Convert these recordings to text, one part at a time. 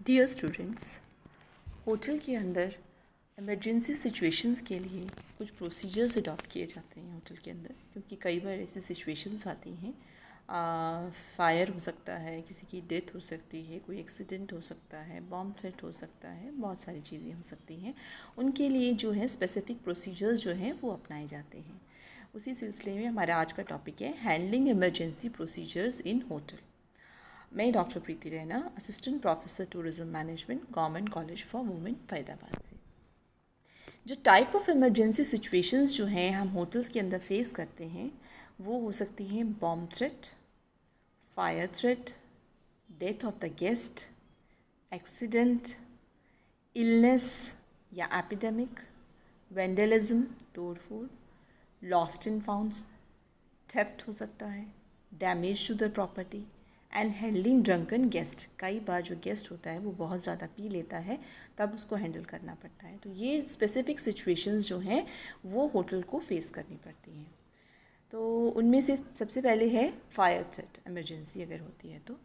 Dear students, hotel के अंदर emergency situations के लिए कुछ प्रोसीजर्स अडॉप्ट किए जाते हैं होटल के अंदर, क्योंकि कई बार ऐसी सिचुएशंस आती हैं। फायर हो सकता है, किसी की डेथ हो सकती है, कोई एक्सीडेंट हो सकता है, बॉम्ब थ्रेट हो सकता है, बहुत सारी चीज़ें हो सकती हैं। उनके लिए जो है स्पेसिफिक प्रोसीजर्स जो हैं वो अपनाए जाते हैं। उसी सिलसिले में हमारा आज का टॉपिक है handling emergency procedures in hotel. मैं doctor Preeti Raina, assistant professor tourism management, government college for women, Faridabad से। जो टाइप ऑफ इमरजेंसी सिचुएशंस जो हैं हम होटल्स के अंदर फेस करते हैं वो हो सकती हैं bomb threat, fire threat, death of the guest, accident, illness या एपिडेमिक, वेंडलिज्म तोड़फोड़, लॉस्ट एंड फाउंड, थेफ्ट हो सकता है, damage to the property and handling drunken guest. कई बार जो गेस्ट होता है वो बहुत ज़्यादा पी लेता है, तब उसको हैंडल करना पड़ता है। तो ये स्पेसिफिक सिचुएशंस जो हैं वो होटल को फेस करनी पड़ती हैं। तो उनमें से सबसे पहले है फायर थ्रेट। इमरजेंसी अगर होती है तो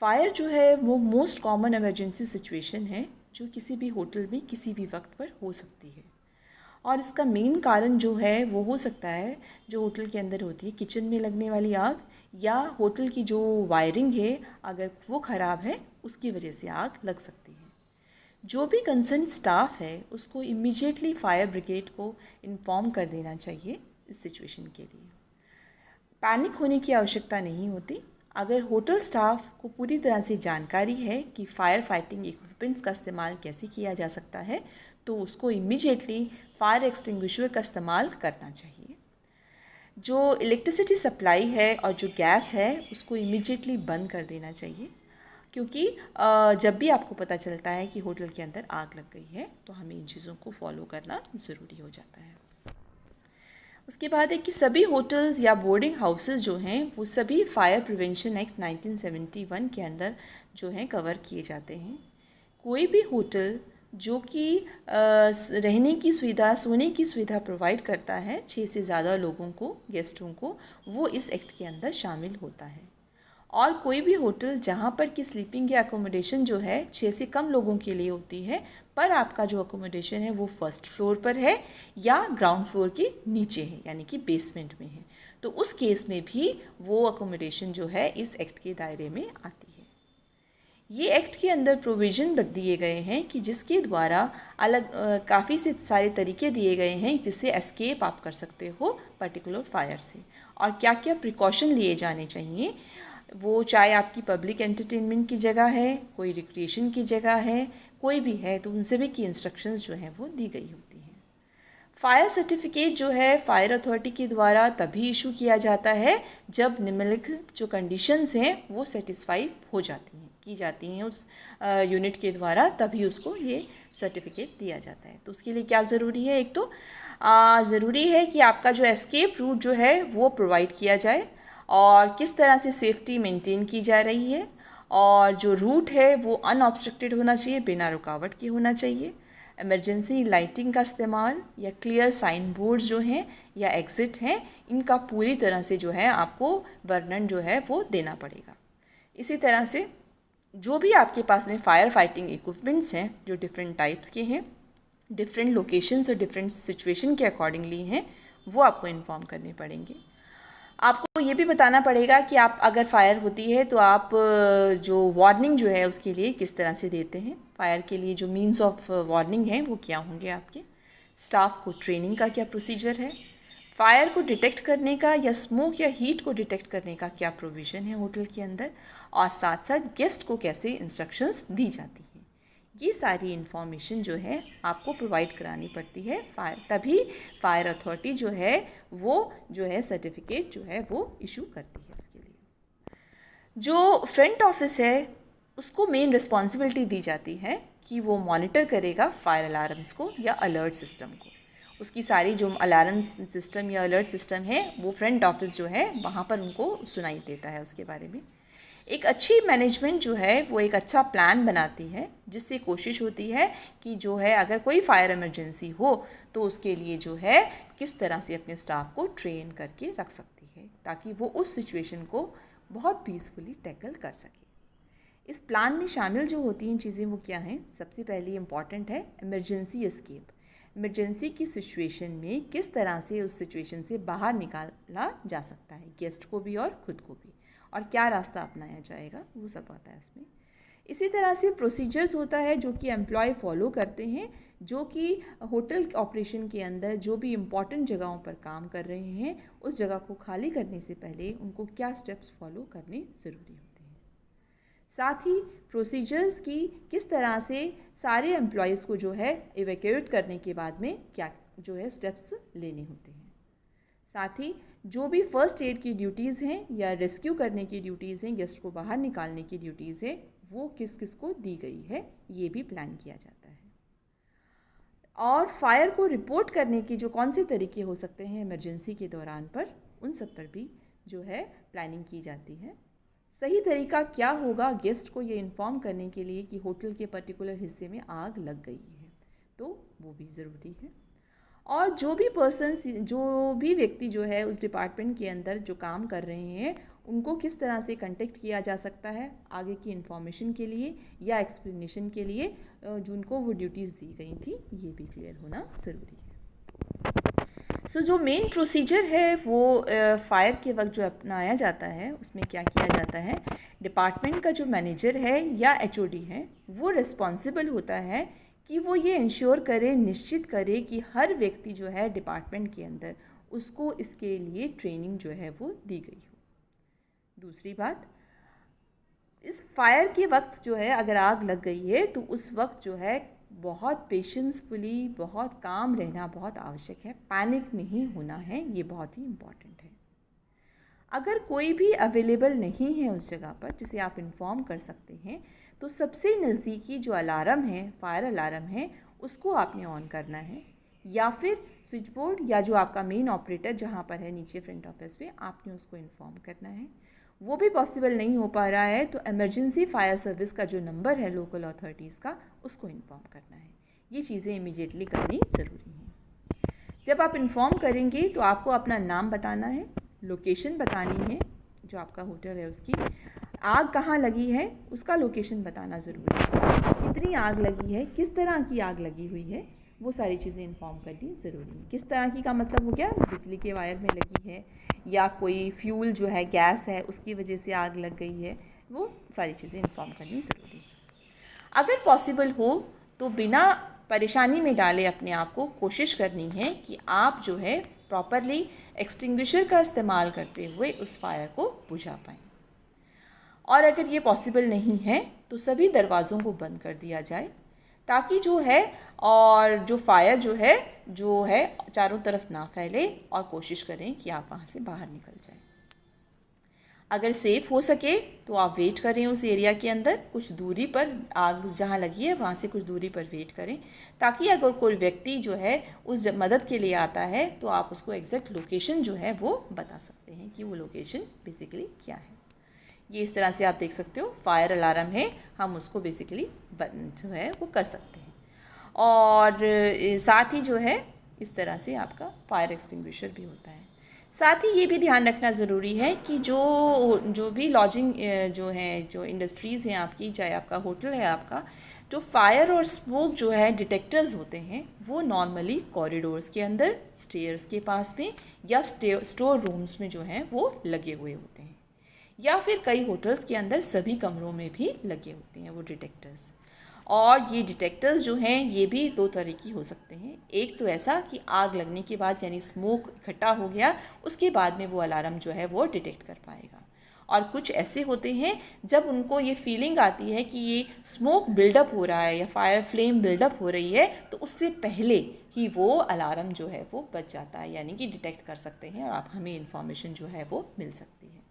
फायर जो है वो मोस्ट कॉमन इमरजेंसी सिचुएशन है जो किसी भी होटल में किसी भी वक्त पर हो सकती है। और इसका मेन कारण जो है वो हो सकता है जो होटल के अंदर होती है किचन में लगने वाली आग, या होटल की जो वायरिंग है अगर वो ख़राब है उसकी वजह से आग लग सकती है। जो भी कंसर्न स्टाफ है उसको इमीडिएटली फायर ब्रिगेड को इन्फॉर्म कर देना चाहिए इस सिचुएशन के लिए। पैनिक होने की आवश्यकता नहीं होती। अगर होटल स्टाफ को पूरी तरह से जानकारी है कि फायर फाइटिंग इक्विपमेंट्स का इस्तेमाल कैसे किया जा सकता है तो उसको इमीडिएटली फायर एक्सटिंग्विशर का इस्तेमाल करना चाहिए। जो इलेक्ट्रिसिटी सप्लाई है और जो गैस है उसको इमीडिएटली बंद कर देना चाहिए, क्योंकि जब भी आपको पता चलता है कि होटल के अंदर आग लग गई है तो हमें इन चीज़ों को फॉलो करना ज़रूरी हो जाता है। उसके बाद है कि सभी होटल्स या बोर्डिंग हाउसेस जो हैं वो सभी फायर प्रिवेंशन एक्ट 1971 के अंदर जो हैं कवर किए जाते हैं। कोई भी होटल जो कि रहने की सुविधा, सोने की सुविधा प्रोवाइड करता है 6 से ज़्यादा लोगों को, गेस्टों को, वो इस एक्ट के अंदर शामिल होता है। और कोई भी होटल जहाँ पर कि स्लीपिंग या अकोमोडेशन जो है 6 से कम लोगों के लिए होती है, पर आपका जो अकोमोडेशन है वो फर्स्ट फ्लोर पर है या ग्राउंड फ्लोर के नीचे है, यानी कि बेसमेंट में है, तो उस केस में भी वो अकोमोडेशन जो है इस एक्ट के दायरे में आती है। ये एक्ट के अंदर प्रोविज़न दिए गए हैं कि जिसके द्वारा अलग काफ़ी से सारे तरीके दिए गए हैं जिससे एस्केप आप कर सकते हो पर्टिकुलर फायर से, और क्या क्या प्रिकॉशन लिए जाने चाहिए। वो चाहे आपकी पब्लिक एंटरटेनमेंट की जगह है, कोई रिक्रिएशन की जगह है, कोई भी है, तो उन सभी की इंस्ट्रक्शंस जो हैं वो दी गई होती हैं। फायर सर्टिफिकेट जो है फायर अथॉरिटी के द्वारा तभी इशू किया जाता है जब निम्नलिखित जो कंडीशंस हैं वो सेटिस्फाई हो जाती हैं, की जाती हैं उस यूनिट के द्वारा, तभी उसको ये सर्टिफिकेट दिया जाता है। तो उसके लिए क्या ज़रूरी है? एक तो ज़रूरी है कि आपका जो एस्केप रूट जो है वो प्रोवाइड किया जाए और किस तरह से सेफ्टी मेंटेन की जा रही है, और जो रूट है वो अनऑब्स्ट्रक्टेड होना चाहिए, बिना रुकावट के होना चाहिए। इमरजेंसी लाइटिंग का इस्तेमाल या क्लियर साइन बोर्ड्स जो हैं या एग्ज़िट हैं, इनका पूरी तरह से जो है आपको वर्णन जो है वो देना पड़ेगा। इसी तरह से जो भी आपके पास में फायर फाइटिंग इक्विपमेंट्स हैं जो डिफरेंट टाइप्स के हैं, डिफरेंट लोकेशंस और डिफरेंट सिचुएशन के अकॉर्डिंगली हैं, वो आपको इन्फॉर्म करने पड़ेंगे। आपको ये भी बताना पड़ेगा कि आप अगर फायर होती है तो आप जो वार्निंग जो है उसके लिए किस तरह से देते हैं। फायर के लिए जो मीन्स ऑफ वार्निंग है वो क्या होंगे आपके। स्टाफ को ट्रेनिंग का क्या प्रोसीजर है। फायर को डिटेक्ट करने का या स्मोक या हीट को डिटेक्ट करने का क्या प्रोविज़न है होटल के अंदर, और साथ साथ गेस्ट को कैसे इंस्ट्रक्शंस दी जाती हैं। ये सारी इन्फॉर्मेशन जो है आपको प्रोवाइड करानी पड़ती है तभी फायर अथॉरिटी जो है वो जो है सर्टिफिकेट जो है वो इशू करती है। उसके लिए जो फ्रंट ऑफिस है उसको मेन रिस्पॉन्सिबिलिटी दी जाती है कि वो मॉनिटर करेगा फायर अलार्म्स को या अलर्ट सिस्टम को। उसकी सारी जो अलार्म सिस्टम या अलर्ट सिस्टम है वो फ्रंट ऑफिस जो है वहाँ पर उनको सुनाई देता है उसके बारे में। एक अच्छी मैनेजमेंट जो है वो एक अच्छा प्लान बनाती है जिससे कोशिश होती है कि जो है अगर कोई फायर इमरजेंसी हो तो उसके लिए जो है किस तरह से अपने स्टाफ को ट्रेन करके रख सकती है ताकि वो उस सिचुएशन को बहुत पीसफुली टैकल कर सके। इस प्लान में शामिल जो होती हैं चीज़ें वो क्या हैं? सबसे पहली इम्पॉर्टेंट है इमरजेंसी एस्केप। इमरजेंसी की सिचुएशन में किस तरह से उस सिचुएशन से बाहर निकाला जा सकता है, गेस्ट को भी और खुद को भी, और क्या रास्ता अपनाया जाएगा, वो सब आता है उसमें। इसी तरह से प्रोसीजर्स होता है जो कि एम्प्लॉय फॉलो करते हैं, जो कि होटल ऑपरेशन के अंदर जो भी इम्पॉर्टेंट जगहों पर काम कर रहे हैं, उस जगह को खाली करने से पहले उनको क्या स्टेप्स फॉलो करने ज़रूरी होते हैं। साथ ही प्रोसीजर्स की किस तरह से सारे एम्प्लॉयज़ को जो है इवैक्यूएट करने के बाद में क्या जो है स्टेप्स लेने होते हैं। साथ ही जो भी फर्स्ट एड की ड्यूटीज़ हैं या रेस्क्यू करने की ड्यूटीज़ हैं, गेस्ट को बाहर निकालने की ड्यूटीज़ है, वो किस किस को दी गई है, ये भी प्लान किया जाता है। और फायर को रिपोर्ट करने के जो कौन से तरीके हो सकते हैं इमरजेंसी के दौरान पर, उन सब पर भी जो है प्लानिंग की जाती है। सही तरीका क्या होगा गेस्ट को ये इन्फॉर्म करने के लिए कि होटल के पर्टिकुलर हिस्से में आग लग गई है, तो वो भी ज़रूरी है। और जो भी व्यक्ति जो है उस डिपार्टमेंट के अंदर जो काम कर रहे हैं, उनको किस तरह से कांटेक्ट किया जा सकता है आगे की इन्फॉर्मेशन के लिए या एक्सप्लेनेशन के लिए, जिनको वो ड्यूटीज़ दी गई थी, ये भी क्लियर होना ज़रूरी है। जो मेन प्रोसीजर है वो फायर के वक्त जो अपनाया जाता है, उसमें क्या किया जाता है, डिपार्टमेंट का जो मैनेजर है या एचओडी है, वो रिस्पॉन्सिबल होता है कि वो ये इंश्योर करे, निश्चित करे कि हर व्यक्ति जो है डिपार्टमेंट के अंदर उसको इसके लिए ट्रेनिंग जो है वो दी गई हो। दूसरी बात, इस फायर के वक्त जो है अगर आग लग गई है तो उस वक्त जो है बहुत पेशेंसफुली, बहुत काम रहना बहुत आवश्यक है, पैनिक नहीं होना है, ये बहुत ही इम्पॉर्टेंट है। अगर कोई भी अवेलेबल नहीं है उस जगह पर जिसे आप इन्फॉर्म कर सकते हैं, तो सबसे नज़दीकी जो अलार्म है, फायर अलार्म है, उसको आपने ऑन करना है, या फिर स्विच बोर्ड या जो आपका मेन ऑपरेटर जहाँ पर है नीचे फ्रंट ऑफिस पे, आपने उसको इन्फॉर्म करना है। वो भी पॉसिबल नहीं हो पा रहा है तो इमरजेंसी फायर सर्विस का जो नंबर है लोकल अथॉरिटीज़ का, उसको इन्फॉर्म करना है। ये चीज़ें इमीडिएटली करनी ज़रूरी हैं। जब आप इन्फॉर्म करेंगे तो आपको अपना नाम बताना है, लोकेशन बतानी है जो आपका होटल है उसकी, आग कहाँ लगी है उसका लोकेशन बताना ज़रूरी है, कितनी आग लगी है, किस तरह की आग लगी हुई है, वो सारी चीज़ें इन्फॉर्म करनी ज़रूरी है। किस तरह की का मतलब हो गया, बिजली के वायर में लगी है या कोई फ्यूल जो है, गैस है, उसकी वजह से आग लग गई है, वो सारी चीज़ें इन्फॉर्म करनी ज़रूरी है। अगर पॉसिबल हो तो बिना परेशानी में डाले अपने आप को कोशिश करनी है कि आप जो है प्रॉपरली एक्सटिंग्विशर का इस्तेमाल करते हुए उस फायर को बुझा पाएँ। और अगर ये पॉसिबल नहीं है तो सभी दरवाज़ों को बंद कर दिया जाए, ताकि जो है और जो फायर जो है चारों तरफ ना फैले, और कोशिश करें कि आप वहाँ से बाहर निकल जाएं। अगर सेफ़ हो सके तो आप वेट करें उस एरिया के अंदर, कुछ दूरी पर, आग जहाँ लगी है वहाँ से कुछ दूरी पर वेट करें, ताकि अगर कोई व्यक्ति जो है उस मदद के लिए आता है तो आप उसको एग्जैक्ट लोकेशन जो है वो बता सकते हैं कि वो लोकेशन बेसिकली क्या है। ये इस तरह से आप देख सकते हो, फायर अलार्म है, हम उसको बेसिकली जो है वो कर सकते हैं। और साथ ही जो है इस तरह से आपका फायर एक्सटिंग्विशर भी होता है। साथ ही ये भी ध्यान रखना ज़रूरी है कि जो भी लॉजिंग जो है, जो इंडस्ट्रीज़ हैं आपकी, चाहे आपका होटल है आपका, जो फायर और स्मोक जो है डिटेक्टर्स होते हैं, वो नॉर्मली कॉरिडोर्स के अंदर, स्टेयर्स के पास में या स्टोर रूम्स में जो हैं वो लगे हुए होते हैं, या फिर कई होटल्स के अंदर सभी कमरों में भी लगे होते हैं वो डिटेक्टर्स। और ये डिटेक्टर्स जो हैं ये भी दो तरह की हो सकते हैं। एक तो ऐसा कि आग लगने के बाद, यानी स्मोक इकट्ठा हो गया, उसके बाद में वो अलार्म जो है वो डिटेक्ट कर पाएगा। और कुछ ऐसे होते हैं जब उनको ये फीलिंग आती है कि ये स्मोक बिल्डअप हो रहा है या फायर फ्लेम बिल्डअप हो रही है, तो उससे पहले ही वो अलार्म जो है वो बच जाता है, यानी कि डिटेक्ट कर सकते हैं और आप हमें इन्फॉर्मेशन जो है वो मिल सकती है।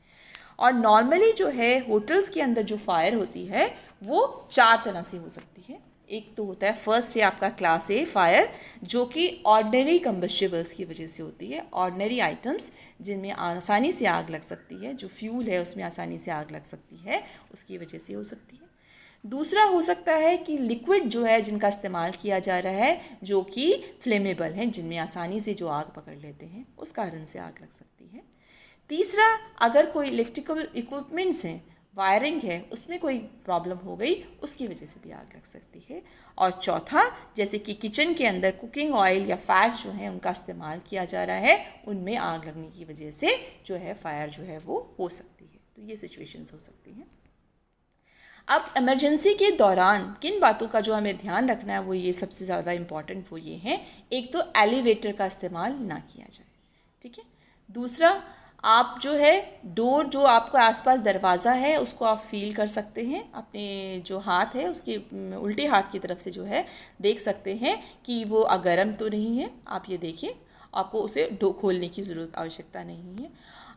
और नॉर्मली जो है होटल्स के अंदर जो फायर होती है वो 4 तरह से हो सकती है। एक तो होता है फर्स्ट है आपका क्लास ए फायर, जो कि ऑर्डिनरी कंबस्टिबल्स की वजह से होती है, ऑर्डिनरी आइटम्स जिनमें आसानी से आग लग सकती है, जो फ्यूल है उसमें आसानी से आग लग सकती है, उसकी वजह से हो सकती है। दूसरा हो सकता है कि लिक्विड जो है जिनका इस्तेमाल किया जा रहा है, जो कि फ्लेमेबल हैं, जिनमें आसानी से जो आग पकड़ लेते हैं, उस कारण से आग लग सकती है। तीसरा, अगर कोई इलेक्ट्रिकल इक्विपमेंट्स हैं वायरिंग है उसमें कोई प्रॉब्लम हो गई, उसकी वजह से भी आग लग सकती है। और चौथा, जैसे कि किचन के अंदर कुकिंग ऑयल या फैट जो है उनका इस्तेमाल किया जा रहा है, उनमें आग लगने की वजह से जो है फायर जो है वो हो सकती है। तो ये सिचुएशंस हो सकती हैं। अब इमरजेंसी के दौरान किन बातों का जो हमें ध्यान रखना है, वो ये सबसे ज़्यादा इम्पॉर्टेंट वो ये है, एक तो एलिवेटर का इस्तेमाल ना किया जाए, ठीक है। दूसरा, आप जो है डोर, जो आपका आसपास दरवाज़ा है उसको आप फील कर सकते हैं, अपने जो हाथ है उसके उल्टे हाथ की तरफ से जो है देख सकते हैं कि वो गर्म तो नहीं है। आप ये देखिए, आपको उसे खोलने की ज़रूरत आवश्यकता नहीं है।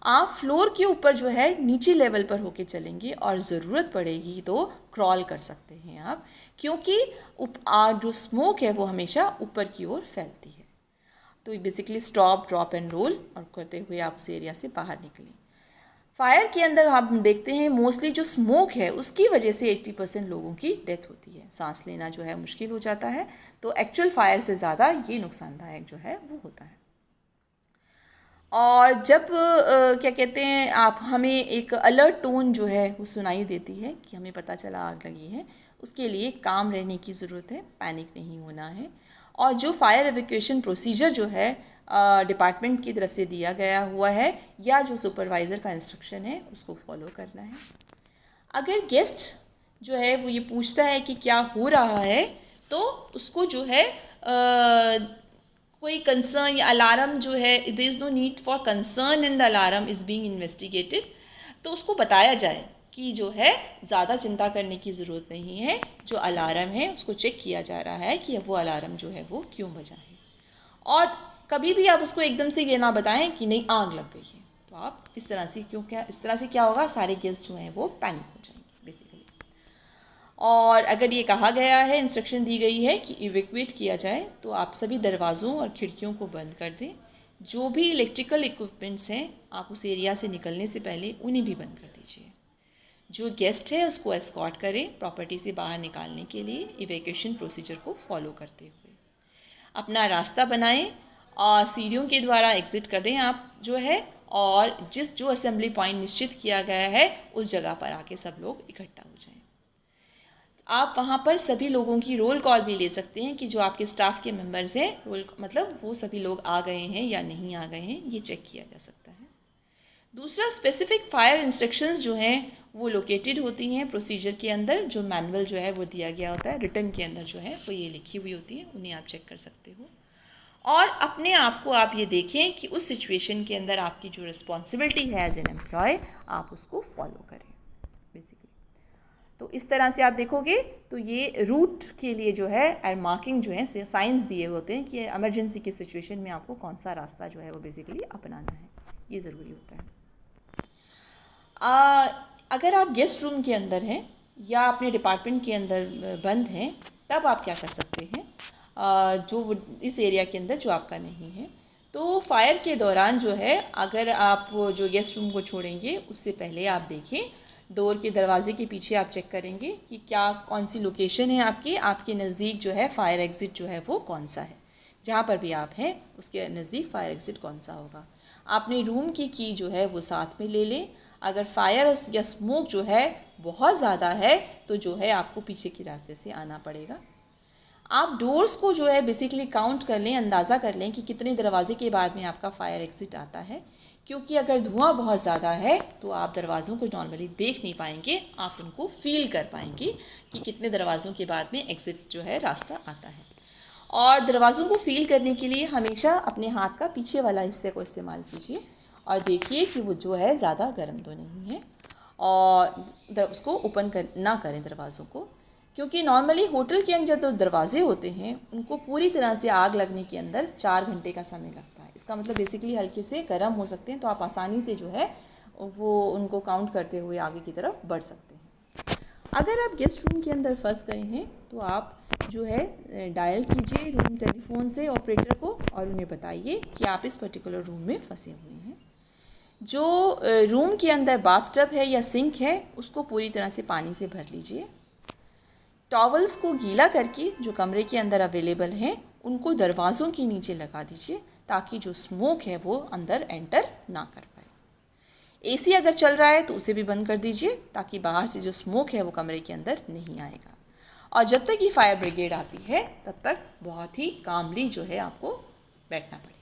आप फ्लोर के ऊपर जो है नीचे लेवल पर होके चलेंगे और ज़रूरत पड़ेगी तो क्रॉल कर सकते हैं आप, क्योंकि जो स्मोक है वो हमेशा ऊपर की ओर फैलती है। तो basically stop, drop and roll और करते हुए आप उस एरिया से बाहर निकलें। फायर के अंदर हम देखते हैं मोस्टली जो स्मोक है उसकी वजह से 80% लोगों की डेथ होती है, सांस लेना जो है मुश्किल हो जाता है। तो एक्चुअल फायर से ज़्यादा ये नुकसानदायक जो है वो होता है। और जब क्या कहते हैं, आप हमें एक अलर्ट टोन जो है वो सुनाई देती है कि हमें पता चला आग लगी है, उसके लिए काम रहने की ज़रूरत है, पैनिक नहीं होना है। और जो फायर एवैक्यूएशन प्रोसीजर जो है डिपार्टमेंट की तरफ से दिया गया हुआ है या जो सुपरवाइज़र का इंस्ट्रक्शन है उसको फॉलो करना है। अगर गेस्ट जो है वो ये पूछता है कि क्या हो रहा है, तो उसको जो है कोई कंसर्न या अलार्म जो है, there is no need for concern and the alarm is being investigated, तो उसको बताया जाए कि जो है ज़्यादा चिंता करने की ज़रूरत नहीं है, जो अलार्म है उसको चेक किया जा रहा है कि वो अलार्म जो है वो क्यों बजा है। और कभी भी आप उसको एकदम से ये ना बताएं कि नहीं आग लग गई है, तो आप इस तरह से क्या होगा, सारे गेस्ट जो हैं वो पैनिक हो जाएंगे बेसिकली। और अगर ये कहा गया है, इंस्ट्रक्शन दी गई है कि इवैक्यूएट किया जाए, तो आप सभी दरवाज़ों और खिड़कियों को बंद कर दें। जो भी इलेक्ट्रिकल इक्विपमेंट्स हैं, आप उस एरिया से निकलने से पहले उन्हें भी बंद कर दीजिए। जो गेस्ट है उसको एस्कॉर्ट करें प्रॉपर्टी से बाहर निकालने के लिए इवैक्यूएशन प्रोसीजर को फॉलो करते हुए। अपना रास्ता बनाएं और सीढ़ियों के द्वारा एग्ज़िट करें आप जो है, और जो असेंबली पॉइंट निश्चित किया गया है उस जगह पर आके सब लोग इकट्ठा हो जाएं। आप वहाँ पर सभी लोगों की रोल कॉल भी ले सकते हैं कि जो आपके स्टाफ के मेंबर्स हैं, रोल मतलब वो सभी लोग आ गए हैं या नहीं आ गए हैं, ये चेक किया जा सकता है। दूसरा, स्पेसिफिक फायर इंस्ट्रक्शंस जो हैं वो लोकेटेड होती हैं प्रोसीजर के अंदर, जो मैनुअल जो है वो दिया गया होता है रिटर्न के अंदर जो है वो ये लिखी हुई होती है, उन्हें आप चेक कर सकते हो। और अपने आप को आप ये देखें कि उस सिचुएशन के अंदर आपकी जो रिस्पॉन्सिबिलिटी है एज एन एम्प्लॉय, आप उसको फॉलो करें बेसिकली। तो इस तरह से आप देखोगे तो ये रूट के लिए जो है मार्किंग जो है साइंस दिए होते हैं कि इमरजेंसी की सिचुएशन में आपको कौन सा रास्ता जो है वो बेसिकली अपनाना है, ये ज़रूरी होता है। अगर आप गेस्ट रूम के अंदर हैं या अपने डिपार्टमेंट के अंदर बंद हैं, तब आप क्या कर सकते हैं, जो इस एरिया के अंदर जो आपका नहीं है, तो फायर के दौरान जो है अगर आप जो गेस्ट रूम को छोड़ेंगे उससे पहले आप देखें, डोर के दरवाजे के पीछे आप चेक करेंगे कि क्या कौन सी लोकेशन है आपके नज़दीक जो है फायर एग्ज़िट जो है वो कौन सा है, जहाँ पर भी आप हैं उसके नज़दीक फायर एग्ज़िट कौन सा होगा। अपने रूम की जो है वो साथ में ले लें। अगर फायर या स्मोक जो है बहुत ज़्यादा है तो जो है आपको पीछे के रास्ते से आना पड़ेगा। आप डोर्स को जो है बेसिकली काउंट कर लें, अंदाज़ा कर लें कि कितने दरवाजे के बाद में आपका फायर एग्ज़िट आता है, क्योंकि अगर धुआं बहुत ज़्यादा है तो आप दरवाज़ों को नॉर्मली देख नहीं पाएंगे, आप उनको फील कर पाएंगे कि कितने दरवाज़ों के बाद में एग्ज़िट जो है रास्ता आता है। और दरवाज़ों को फील करने के लिए हमेशा अपने हाथ का पीछे वाला हिस्से को इस्तेमाल कीजिए और देखिए कि वो जो है ज़्यादा गर्म तो नहीं है, और उसको ओपन ना करें दरवाज़ों को, क्योंकि नॉर्मली होटल के अंदर जो दरवाजे होते हैं उनको पूरी तरह से आग लगने के अंदर 4 घंटे का समय लगता है। इसका मतलब बेसिकली हल्के से गर्म हो सकते हैं, तो आप आसानी से जो है वो उनको काउंट करते हुए आगे की तरफ बढ़ सकते हैं। अगर आप गेस्ट रूम के अंदर फंस गए हैं तो आप जो है डायल कीजिए रूम टेलीफोन से ऑपरेटर को और उन्हें बताइए कि आप इस पर्टिकुलर रूम में फंसे हुए हैं। जो रूम के अंदर बाथटब है या सिंक है उसको पूरी तरह से पानी से भर लीजिए। टॉवल्स को गीला करके जो कमरे के अंदर अवेलेबल हैं उनको दरवाज़ों के नीचे लगा दीजिए ताकि जो स्मोक है वो अंदर एंटर ना कर पाए। एसी अगर चल रहा है तो उसे भी बंद कर दीजिए ताकि बाहर से जो स्मोक है वो कमरे के अंदर नहीं आएगा। और जब तक ये फायर ब्रिगेड आती है तब तक बहुत ही कामली जो है आपको बैठना पड़ेगा।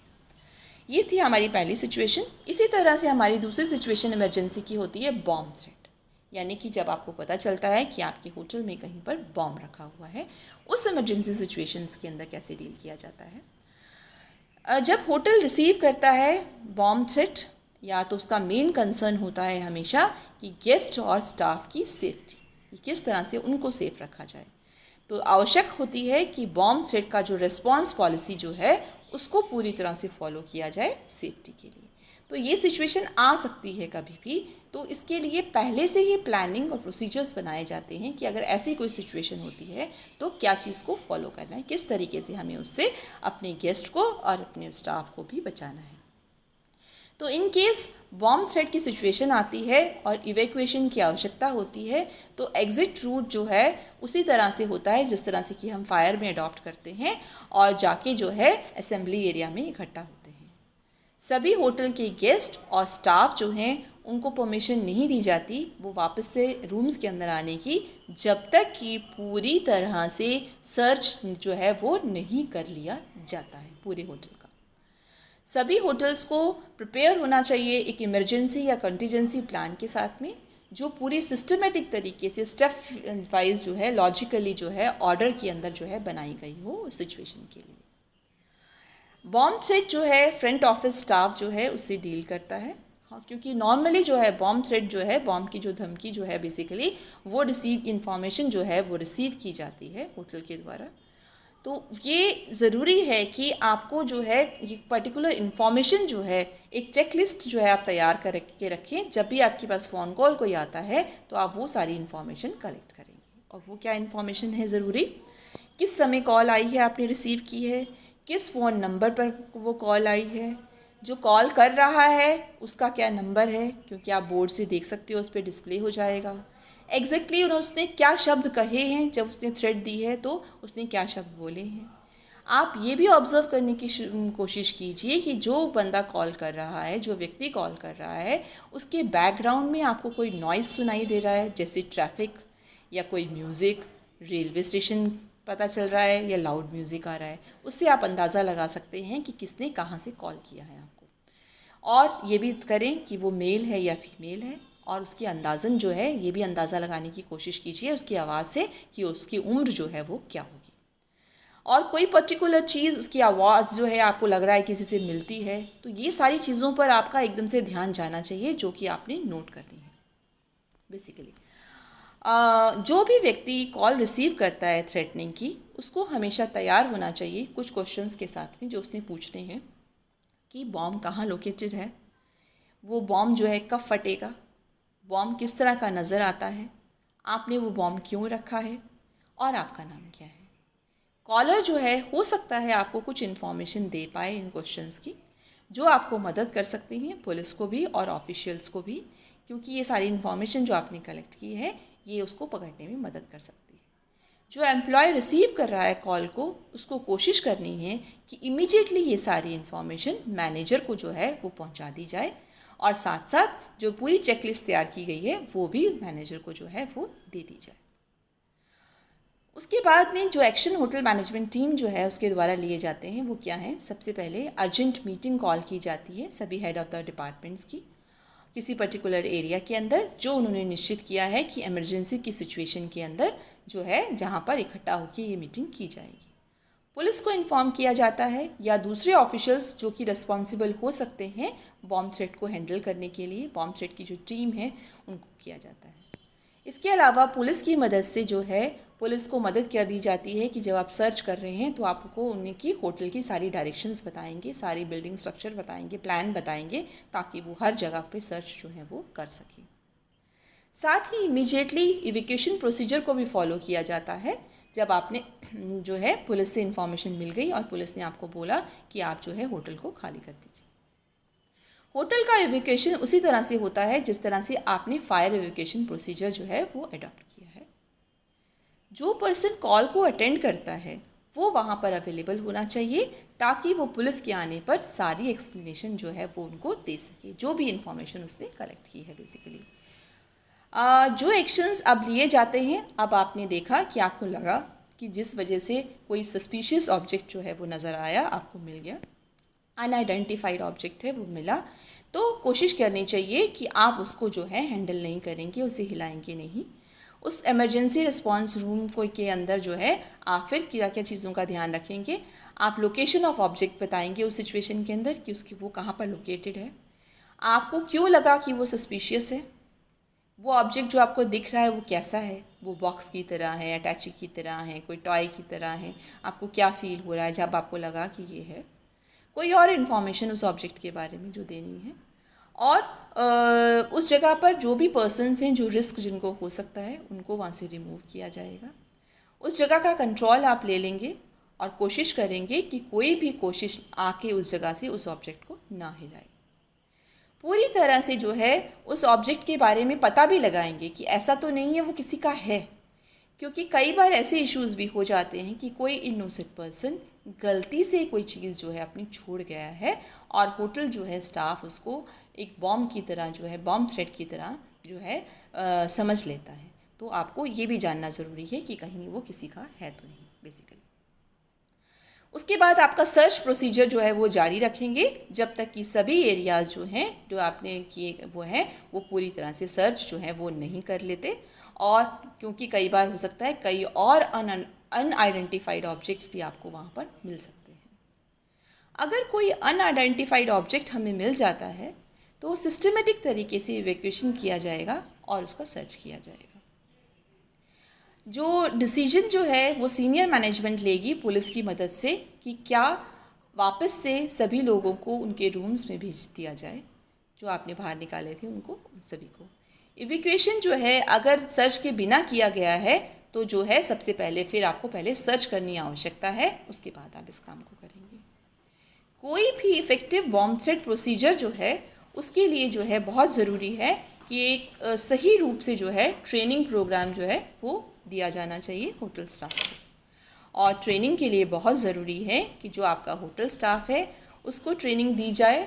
ये थी हमारी पहली सिचुएशन। इसी तरह से हमारी दूसरी सिचुएशन इमरजेंसी की होती है बॉम्ब थ्रेट, यानी कि जब आपको पता चलता है कि आपके होटल में कहीं पर बॉम्ब रखा हुआ है। उस इमरजेंसी सिचुएशंस के अंदर कैसे डील किया जाता है। जब होटल रिसीव करता है बॉम्ब थ्रेट, या तो उसका मेन कंसर्न होता है हमेशा कि गेस्ट और स्टाफ की सेफ्टी, कि किस तरह से उनको सेफ रखा जाए। तो आवश्यक होती है कि बॉम्ब थ्रेट का जो रिस्पॉन्स पॉलिसी जो है उसको पूरी तरह से फॉलो किया जाए सेफ्टी के लिए। तो ये सिचुएशन आ सकती है कभी भी, तो इसके लिए पहले से ही प्लानिंग और प्रोसीजर्स बनाए जाते हैं कि अगर ऐसी कोई सिचुएशन होती है तो क्या चीज़ को फॉलो करना है, किस तरीके से हमें उससे अपने गेस्ट को और अपने स्टाफ को भी बचाना है। तो इन केस बॉम्ब थ्रेट की सिचुएशन आती है और इवैक्यूएशन की आवश्यकता होती है, तो एग्ज़िट रूट जो है उसी तरह से होता है जिस तरह से कि हम फायर में अडॉप्ट करते हैं और जाके जो है असेंबली एरिया में इकट्ठा होते हैं। सभी होटल के गेस्ट और स्टाफ जो हैं उनको परमिशन नहीं दी जाती वो वापस से रूम्स के अंदर आने की, जब तक कि पूरी तरह से सर्च जो है वो नहीं कर लिया जाता है पूरे होटल का। सभी होटल्स को प्रिपेयर होना चाहिए एक इमरजेंसी या कंटीजेंसी प्लान के साथ में, जो पूरी सिस्टमेटिक तरीके से स्टेप वाइज जो है लॉजिकली जो है ऑर्डर के अंदर जो है बनाई गई हो उस सिचुएशन के लिए। बॉम्ब थ्रेट जो है फ्रंट ऑफिस स्टाफ जो है उससे डील करता है। हाँ, क्योंकि नॉर्मली जो है बॉम्ब थ्रेट जो है, बॉम्ब की जो धमकी जो है बेसिकली वो इंफॉर्मेशन जो है वो रिसीव की जाती है होटल के द्वारा। तो ये ज़रूरी है कि आपको जो है ये पर्टिकुलर इन्फॉर्मेशन जो है एक चेकलिस्ट जो है आप तैयार कर के रखें। जब भी आपके पास फ़ोन कॉल कोई आता है तो आप वो सारी इन्फॉर्मेशन कलेक्ट करेंगे। और वो क्या इन्फॉर्मेशन है ज़रूरी, किस समय कॉल आई है आपने रिसीव की है, किस फ़ोन नंबर पर वो कॉल आई है, जो कॉल कर रहा है उसका क्या नंबर है, क्योंकि आप बोर्ड से देख सकते हो, उस पर डिस्प्ले हो जाएगा। एग्जैक्टली उसने क्या शब्द कहे हैं, जब उसने थ्रेट दी है तो उसने क्या शब्द बोले हैं। आप ये भी ऑब्ज़र्व करने की कोशिश कीजिए कि जो बंदा कॉल कर रहा है, जो व्यक्ति कॉल कर रहा है, उसके बैकग्राउंड में आपको कोई नॉइज़ सुनाई दे रहा है, जैसे ट्रैफिक या कोई म्यूज़िक, रेलवे स्टेशन पता चल रहा है या लाउड म्यूज़िक आ रहा है। उससे आप अंदाज़ा लगा सकते हैं कि किसने कहाँ से कॉल किया है आपको। और ये भी करें कि वो मेल है या फीमेल है, और उसकी अंदाज़न जो है ये भी अंदाज़ा लगाने की कोशिश कीजिए उसकी आवाज़ से कि उसकी उम्र जो है वो क्या होगी। और कोई पर्टिकुलर चीज़, उसकी आवाज़ जो है आपको लग रहा है किसी से मिलती है, तो ये सारी चीज़ों पर आपका एकदम से ध्यान जाना चाहिए जो कि आपने नोट करनी है। बेसिकली जो भी व्यक्ति कॉल रिसीव करता है थ्रेटनिंग की, उसको हमेशा तैयार होना चाहिए कुछ क्वेश्चंस के साथ में जो उसने पूछने हैं कि बॉम्ब कहाँ लोकेटेड है, वो बॉम्ब जो है कब फटेगा, बॉम्ब किस तरह का नज़र आता है, आपने वो बॉम्ब क्यों रखा है, और आपका नाम क्या है। कॉलर जो है हो सकता है आपको कुछ इन्फॉर्मेशन दे पाए इन क्वेश्चंस की, जो आपको मदद कर सकती हैं पुलिस को भी और ऑफिशियल्स को भी, क्योंकि ये सारी इन्फॉर्मेशन जो आपने कलेक्ट की है ये उसको पकड़ने में मदद कर सकती है। जो एम्प्लॉय रिसीव कर रहा है कॉल को, उसको कोशिश करनी है कि इमीडिएटली ये सारी इन्फॉर्मेशन मैनेजर को जो है वो पहुंचा दी जाए, और साथ साथ जो पूरी चेकलिस्ट तैयार की गई है वो भी मैनेजर को जो है वो दे दी जाए। उसके बाद में जो एक्शन होटल मैनेजमेंट टीम जो है उसके द्वारा लिए जाते हैं वो क्या है, सबसे पहले अर्जेंट मीटिंग कॉल की जाती है सभी हेड ऑफ़ द डिपार्टमेंट्स की किसी पर्टिकुलर एरिया के अंदर, जो उन्होंने निश्चित किया है कि इमरजेंसी की सिचुएशन के अंदर जो है जहाँ पर इकट्ठा होकर ये मीटिंग की जाएगी। पुलिस को इन्फॉर्म किया जाता है या दूसरे ऑफिशियल्स जो कि रिस्पॉन्सिबल हो सकते हैं बॉम्ब थ्रेट को हैंडल करने के लिए, बॉम्ब थ्रेट की जो टीम है उनको किया जाता है। इसके अलावा पुलिस की मदद से जो है पुलिस को मदद कर दी जाती है कि जब आप सर्च कर रहे हैं तो आपको उनकी होटल की सारी डायरेक्शंस बताएंगे, सारी बिल्डिंग स्ट्रक्चर बताएंगे, प्लान बताएंगे, ताकि वो हर जगह पे सर्च जो है वो कर सकें। साथ ही इमीडिएटली इवैक्यूएशन प्रोसीजर को भी फॉलो किया जाता है। जब आपने जो है पुलिस से इन्फॉर्मेशन मिल गई और पुलिस ने आपको बोला कि आप जो है होटल को खाली कर दीजिए। होटल का इवैक्यूएशन उसी तरह से होता है जिस तरह से आपने फायर इवैक्यूएशन प्रोसीजर जो है वो अडॉप्ट किया है। जो पर्सन कॉल को अटेंड करता है वो वहाँ पर अवेलेबल होना चाहिए, ताकि वो पुलिस के आने पर सारी एक्सप्लेनेशन जो है वो उनको दे सके, जो भी इंफॉर्मेशन उसने कलेक्ट की है बेसिकली। जो एक्शंस अब लिए जाते हैं, अब आपने देखा कि आपको लगा कि जिस वजह से कोई सस्पिशियस ऑब्जेक्ट जो है वो नज़र आया, आपको मिल गया, अनआइडेंटिफाइड ऑब्जेक्ट है वो मिला, तो कोशिश करनी चाहिए कि आप उसको जो है हैंडल नहीं करेंगे, उसे हिलाएंगे नहीं। उस इमरजेंसी रिस्पांस रूम को के अंदर जो है आप फिर क्या क्या चीज़ों का ध्यान रखेंगे, आप लोकेशन ऑफ ऑब्जेक्ट बताएंगे उस सिचुएशन के अंदर कि उसकी वो कहाँ पर लोकेटेड है, आपको क्यों लगा कि वो सस्पिशियस है, वो ऑब्जेक्ट जो आपको दिख रहा है वो कैसा है, वो बॉक्स की तरह है, अटैची की तरह है, कोई टॉय की तरह है, आपको क्या फील हो रहा है जब आपको लगा कि ये है, कोई और इन्फॉर्मेशन उस ऑब्जेक्ट के बारे में जो देनी है। और उस जगह पर जो भी पर्सन्स हैं जो रिस्क जिनको हो सकता है उनको वहाँ से रिमूव किया जाएगा। उस जगह का कंट्रोल आप ले लेंगे और कोशिश करेंगे कि कोई भी कोशिश आके उस जगह से उस ऑब्जेक्ट को ना हिलाए। पूरी तरह से जो है उस ऑब्जेक्ट के बारे में पता भी लगाएंगे कि ऐसा तो नहीं है वो किसी का है, क्योंकि कई बार ऐसे इश्यूज़ भी हो जाते हैं कि कोई इनोसेंट पर्सन गलती से कोई चीज़ जो है अपनी छोड़ गया है और होटल जो है स्टाफ उसको एक बॉम्ब की तरह जो है, बॉम्ब थ्रेट की तरह जो है समझ लेता है। तो आपको ये भी जानना ज़रूरी है कि कहीं वो किसी का है तो नहीं बेसिकली। उसके बाद आपका सर्च प्रोसीजर जो है वो जारी रखेंगे जब तक कि सभी एरियाज़ जो हैं जो आपने किए वो हैं वो पूरी तरह से सर्च जो है वो नहीं कर लेते। और क्योंकि कई बार हो सकता है कई और अनआइडेंटिफाइड ऑब्जेक्ट्स भी आपको वहाँ पर मिल सकते हैं। अगर कोई अनआइडेंटिफाइड ऑब्जेक्ट हमें मिल जाता है तो सिस्टमेटिक तरीके से इवैक्यूएशन किया जाएगा और उसका सर्च किया जाएगा। जो डिसीजन जो है वो सीनियर मैनेजमेंट लेगी पुलिस की मदद से कि क्या वापस से सभी लोगों को उनके रूम्स में भेज दिया जाए, जो आपने बाहर निकाले थे उनको, उन सभी को। इवैक्यूएशन जो है अगर सर्च के बिना किया गया है तो जो है सबसे पहले फिर आपको पहले सर्च करनी आवश्यकता है, उसके बाद आप इस काम को करेंगे। कोई भी इफ़ेक्टिव बॉम्ब थ्रेट प्रोसीजर जो है उसके लिए जो है बहुत ज़रूरी है कि एक सही रूप से जो है ट्रेनिंग प्रोग्राम जो है वो दिया जाना चाहिए होटल स्टाफ को। और ट्रेनिंग के लिए बहुत ज़रूरी है कि जो आपका होटल स्टाफ है उसको ट्रेनिंग दी जाए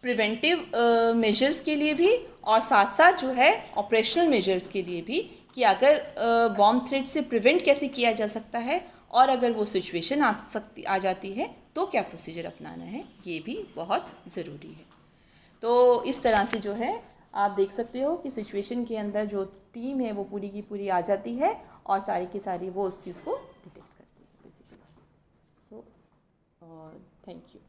प्रिवेंटिव मेजर्स के लिए भी और साथ साथ जो है ऑपरेशनल मेजर्स के लिए भी, कि अगर बॉम्ब थ्रेट से प्रिवेंट कैसे किया जा सकता है और अगर वो सिचुएशन आ जाती है तो क्या प्रोसीजर अपनाना है, ये भी बहुत ज़रूरी है। तो इस तरह से जो है आप देख सकते हो कि सिचुएशन के अंदर जो टीम है वो पूरी की पूरी आ जाती है और सारी की सारी वो उस चीज़ को डिटेक्ट करती है बेसिकली। So thank you.